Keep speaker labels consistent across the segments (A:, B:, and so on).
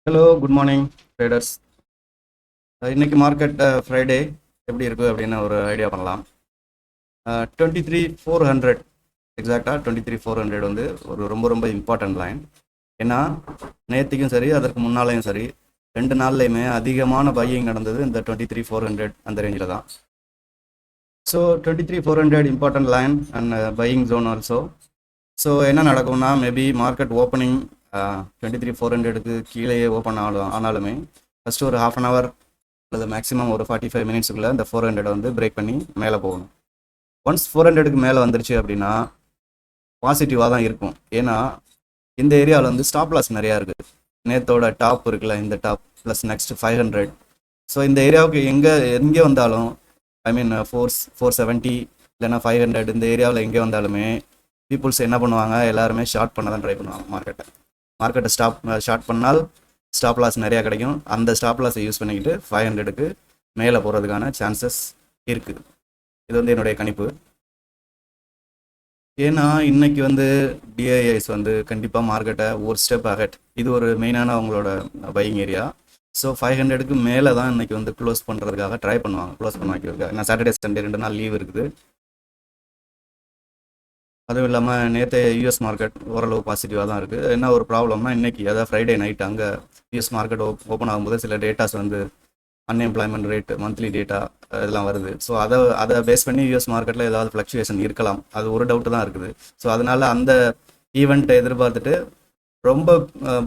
A: Hello, good morning traders. இன்னைக்கு market Friday எப்படி இருக்குது அப்படின்னு ஒரு ஐடியா பண்ணலாம். 23,400 எக்ஸாக்டாக 23,400 வந்து ஒரு ரொம்ப ரொம்ப இம்பார்ட்டன்ட் லைன். ஏன்னா நேற்றுக்கும் சரி அதற்கு முன்னாலேயும் சரி 2 நாள்லையுமே அதிகமான பையிங் நடந்தது இந்த 23,400 அந்த ரேஞ்சில் தான். So 23,400 important line and buying zone also. So என்ன நடக்கும்னா மேபி மார்க்கெட் ஓப்பனிங் 23,400க்கு கீழேயே ஓப்பன் ஆனாலுமே ஃபஸ்ட்டு ஒரு ஹாஃப் அன் ஹவர் அல்லது மேக்ஸிமம் ஒரு 45 மினிட்ஸுக்குள்ளே இந்த 400 வந்து பிரேக் பண்ணி மேலே போகணும். ஒன்ஸ் 400க்கு மேலே வந்துருச்சு அப்படின்னா பாசிட்டிவாக தான் இருக்கும். ஏன்னா இந்த ஏரியாவில் வந்து ஸ்டாப் லாஸ் நிறையா இருக்குது. நேத்தோட டாப் இருக்குல்ல, இந்த டாப் ப்ளஸ் நெக்ஸ்ட் 500. ஸோ இந்த ஏரியாவுக்கு எங்கே வந்தாலும் ஐ மீன் 470 இல்லைன்னா 500 இந்த ஏரியாவில் எங்கே வந்தாலுமே பீப்புள்ஸ் என்ன பண்ணுவாங்க, எல்லாருமே ஷார்ட் பண்ண தான் ட்ரை பண்ணுவாங்க. மார்க்கெட்டை ஷார்ட் பண்ணால் ஸ்டாப் லாஸ் நிறையா கிடைக்கும். அந்த ஸ்டாப் லாஸை யூஸ் பண்ணிக்கிட்டு 500க்கு மேலே போகிறதுக்கான சான்சஸ் இருக்குது. இது வந்து என்னுடைய கணிப்பு. ஏன்னா இன்னைக்கு வந்து டிஐஎஸ் வந்து கண்டிப்பாக மார்க்கெட்டை ஒரு ஸ்டெப் அஹெட். இது ஒரு மெயினான அவங்களோட பையிங் ஏரியா. ஸோ 500க்கு மேலே தான் இன்னைக்கு வந்து க்ளோஸ் பண்ணுறதுக்காக ட்ரை பண்ணுவாங்க, க்ளோஸ் பண்ண வைக்கிறதுக்காக. நான் சாட்டர்டே சண்டே 2 நாள் லீவ் இருக்குது. அதுவும் இல்லாமல் நேற்று யூஎஸ் மார்க்கெட் ஓரளவு பாசிட்டிவாக தான் இருக்குது. என்ன ஒரு ப்ராப்ளம்னா இன்றைக்கி அதாவது ஃப்ரைடே நைட் அங்கே யூஎஸ் மார்க்கெட் ஓப்பன் ஆகும்போது சில டேட்டாஸ் வந்து அன்எம்ப்ளாய்மெண்ட் ரேட்டு, மந்த்லி டேட்டா இதெல்லாம் வருது. ஸோ அதை பேஸ் பண்ணி யூஎஸ் மார்க்கெட்டில் ஏதாவது ஃப்ளக்சுவேஷன் இருக்கலாம். அது ஒரு டவுட்டு தான் இருக்குது. ஸோ அதனால் அந்த ஈவெண்ட்டை எதிர்பார்த்துட்டு ரொம்ப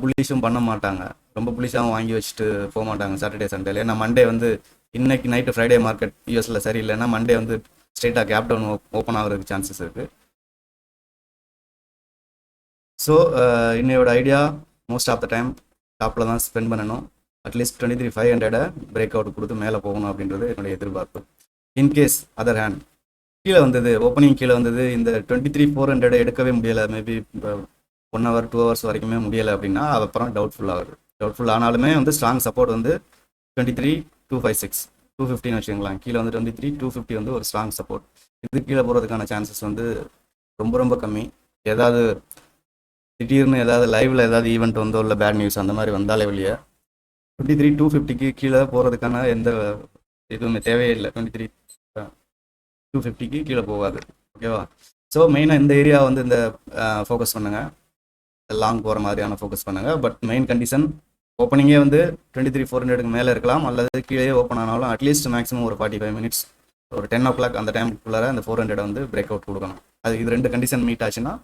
A: புல்லிஷும் பண்ண மாட்டாங்க, ரொம்ப புல்லிஷாகவும் வாங்கி வச்சுட்டு போக மாட்டாங்க சாட்டர்டே சண்டேல. ஏன்னா மண்டே வந்து இன்னைக்கு நைட்டு ஃப்ரைடே மார்க்கெட் யூஎஸில் சரியில்லைன்னா மண்டே வந்து ஸ்ட்ரெயிட்டாக கேப் டவுன் ஓப்பன் ஆகிறதுக்கு சான்சஸ் இருக்குது. ஸோ இன்னையோட idea most of the time டாப்பில் தான் ஸ்பெண்ட் பண்ணணும். அட்லீஸ்ட் 23,500 பிரேக் அவுட் கொடுத்து மேலே போகணும் அப்படின்றது என்னுடைய எதிர்பார்ப்பு. இன்கேஸ் அதர் ஹேண்ட் கீழே வந்தது, ஓப்பனிங் கீழே வந்தது, இந்த 23,400 எடுக்கவே முடியலை, மேபி 1 hour 2 hours வரைக்குமே முடியலை அப்படின்னா அப்புறம் டவுட்ஃபுல் ஆகுது. டவுட்ஃபுல் ஆனாலுமே வந்து ஸ்ட்ராங் சப்போர்ட் வந்து 23,256 250 வச்சுக்கலாம். கீழே வந்து 23,250 வந்து ஒரு ஸ்ட்ராங் சப்போர்ட். இது கீழே போகிறதுக்கான சான்சஸ் வந்து ரொம்ப ரொம்ப கம்மி. ஏதாவது திடீர்னு ஏதாவது லைவில் ஏதாவது ஈவெண்ட் வந்தோ இல்லை பேட் நியூஸ் அந்த மாதிரி வந்தாலே வெளியே 23,250க்கு கீழே போகிறதுக்கான எந்த இதுவுமே தேவையே இல்லை. 23,250க்கு கீழே போகாது. ஓகேவா? ஸோ மெயினாக இந்த ஏரியா வந்து இந்த ஃபோக்கஸ் பண்ணுங்கள், லாங் போகிற மாதிரியான ஃபோக்கஸ் பண்ணுங்கள். பட் மெயின் கண்டிஷன் ஓப்பனிங்கே வந்து 23,400க்கு மேலே இருக்கலாம், அல்லது கீழே ஓப்பன் ஆனாலும் அட்லீஸ்ட் மேக்ஸிமம் ஒரு 45 மினிட்ஸ், ஒரு 10 o'clock அந்த டைமுக்குள்ளார அந்த 400 வந்து பிரேக் அவுட் கொடுக்கணும். இது 2 கண்டிஷன் மீட் ஆச்சுன்னா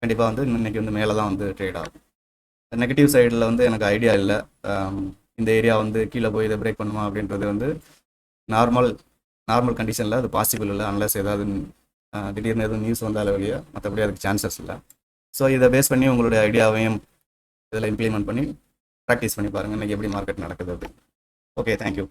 A: கண்டிப்பாக வந்து இன்னைக்கு வந்து மேலே தான் வந்து ட்ரேட் ஆகும். நெகட்டிவ் சைடில் வந்து எனக்கு ஐடியா இல்லை. இந்த ஏரியா வந்து கீழே போய் இதை பிரேக் பண்ணுமா அப்படின்றது வந்து நார்மல் கண்டிஷனில் அது பாசிபிள் இல்லை. அன்லஸ் ஏதாவது திடீர்னு எதுவும் நியூஸ் வந்தாலும் வெளியே, மற்றபடி அதுக்கு சான்சஸ் இல்லை. ஸோ இதை பேஸ் பண்ணி உங்களுடைய ஐடியாவையும் இதில் இம்ப்ளிமெண்ட் பண்ணி ப்ராக்டிஸ் பண்ணி பாருங்கள் இன்றைக்கி எப்படி மார்க்கெட் நடக்குது அப்படின்னு. Okay, thank you.